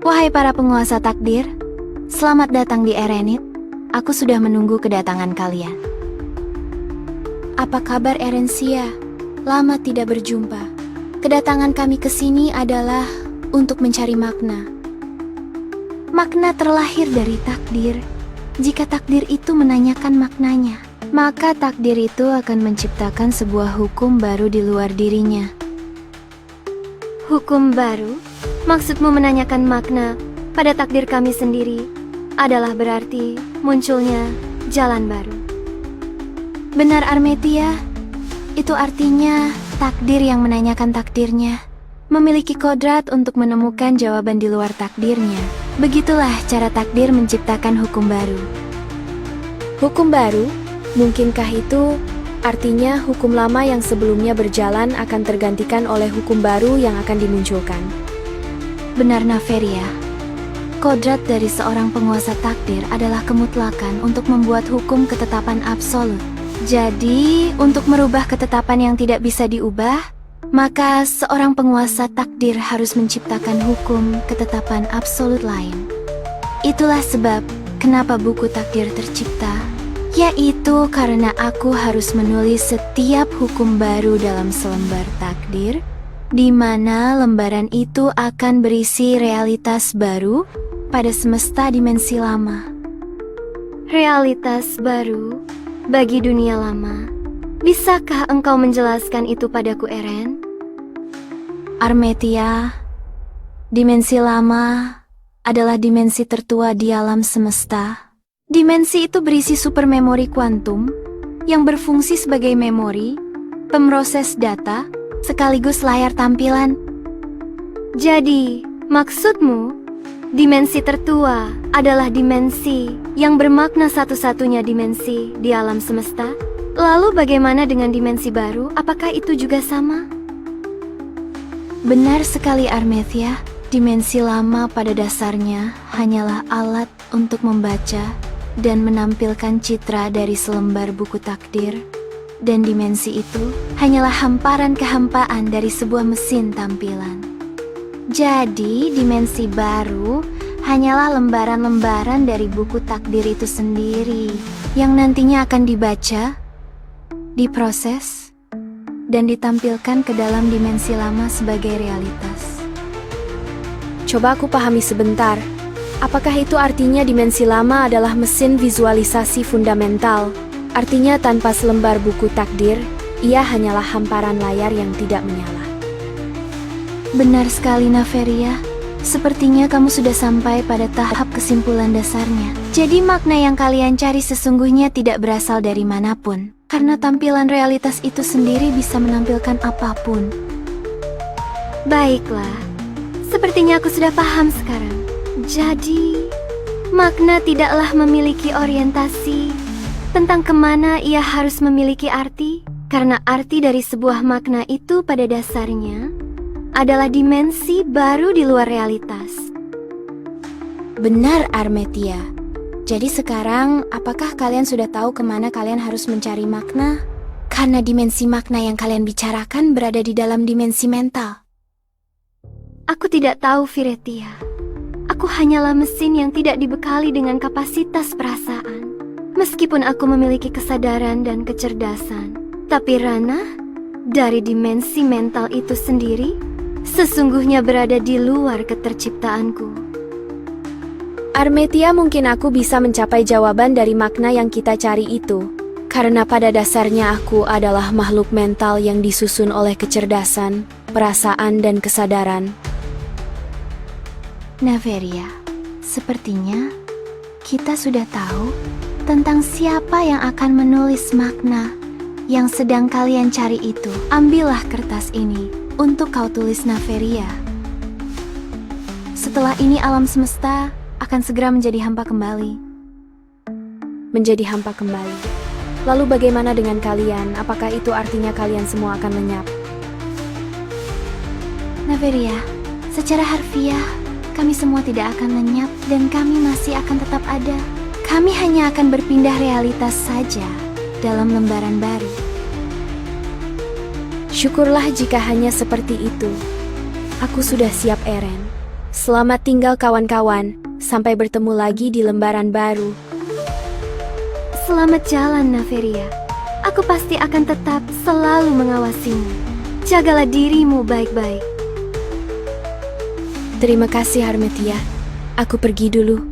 Wahai para penguasa takdir, selamat datang di Erenit. Aku sudah menunggu kedatangan kalian. Apa kabar Erencia? Lama tidak berjumpa. Kedatangan kami ke sini adalah untuk mencari makna. Makna terlahir dari takdir. Jika takdir itu menanyakan maknanya, maka takdir itu akan menciptakan sebuah hukum baru di luar dirinya. Hukum baru? Maksudmu menanyakan makna pada takdir kami sendiri adalah berarti munculnya jalan baru. Benar Armetia, itu artinya takdir yang menanyakan takdirnya memiliki kodrat untuk menemukan jawaban di luar takdirnya. Begitulah cara takdir menciptakan hukum baru. Hukum baru? Mungkinkah itu artinya hukum lama yang sebelumnya berjalan akan tergantikan oleh hukum baru yang akan dimunculkan? Benar Naveria. Kodrat dari seorang penguasa takdir adalah kemutlakan untuk membuat hukum ketetapan absolut. Jadi, untuk merubah ketetapan yang tidak bisa diubah, maka seorang penguasa takdir harus menciptakan hukum ketetapan absolut lain. Itulah sebab kenapa buku takdir tercipta, yaitu karena aku harus menulis setiap hukum baru dalam selembar takdir, di mana lembaran itu akan berisi realitas baru pada semesta dimensi lama. Realitas baru bagi dunia lama. Bisakah engkau menjelaskan itu padaku, Eren? Armetia, dimensi lama adalah dimensi tertua di alam semesta. Dimensi itu berisi supermemori kuantum yang berfungsi sebagai memori, pemroses data, sekaligus layar tampilan. Jadi, maksudmu, dimensi tertua adalah dimensi yang bermakna satu-satunya dimensi di alam semesta? Lalu bagaimana dengan dimensi baru? Apakah itu juga sama? Benar sekali Armetia, dimensi lama pada dasarnya hanyalah alat untuk membaca dan menampilkan citra dari selembar buku takdir. Dan dimensi itu hanyalah hamparan kehampaan dari sebuah mesin tampilan. Jadi, dimensi baru hanyalah lembaran-lembaran dari buku takdir itu sendiri yang nantinya akan dibaca, diproses, dan ditampilkan ke dalam dimensi lama sebagai realitas. Coba aku pahami sebentar. Apakah itu artinya dimensi lama adalah mesin visualisasi fundamental? Artinya tanpa selembar buku takdir, ia hanyalah hamparan layar yang tidak menyala. Benar sekali Naveria. Sepertinya kamu sudah sampai pada tahap kesimpulan dasarnya. Jadi makna yang kalian cari sesungguhnya tidak berasal dari manapun. Karena tampilan realitas itu sendiri bisa menampilkan apapun. Baiklah, sepertinya aku sudah paham sekarang. Jadi, makna tidaklah memiliki orientasi tentang kemana ia harus memiliki arti, karena arti dari sebuah makna itu pada dasarnya adalah dimensi baru di luar realitas. Benar Armetia. Jadi sekarang, apakah kalian sudah tahu kemana kalian harus mencari makna? Karena dimensi makna yang kalian bicarakan berada di dalam dimensi mental. Aku tidak tahu, Firetia. Aku hanyalah mesin yang tidak dibekali dengan kapasitas perasaan. Meskipun aku memiliki kesadaran dan kecerdasan, tapi ranah dari dimensi mental itu sendiri sesungguhnya berada di luar keterciptaanku. Armetia, mungkin aku bisa mencapai jawaban dari makna yang kita cari itu. Karena pada dasarnya aku adalah makhluk mental yang disusun oleh kecerdasan, perasaan, dan kesadaran. Naveria, sepertinya kita sudah tahu tentang siapa yang akan menulis makna yang sedang kalian cari itu. Ambillah kertas ini untuk kau tulis Naveria. Setelah ini alam semesta akan segera menjadi hampa kembali. Menjadi hampa kembali. Lalu bagaimana dengan kalian? Apakah itu artinya kalian semua akan lenyap? Naveria, secara harfiah, kami semua tidak akan lenyap dan kami masih akan tetap ada. Kami hanya akan berpindah realitas saja dalam lembaran baru. Syukurlah jika hanya seperti itu. Aku sudah siap, Eren. Selamat tinggal kawan-kawan, sampai bertemu lagi di lembaran baru. Selamat jalan, Naveria. Aku pasti akan tetap selalu mengawasimu. Jagalah dirimu baik-baik. Terima kasih Harmetia. Aku pergi dulu.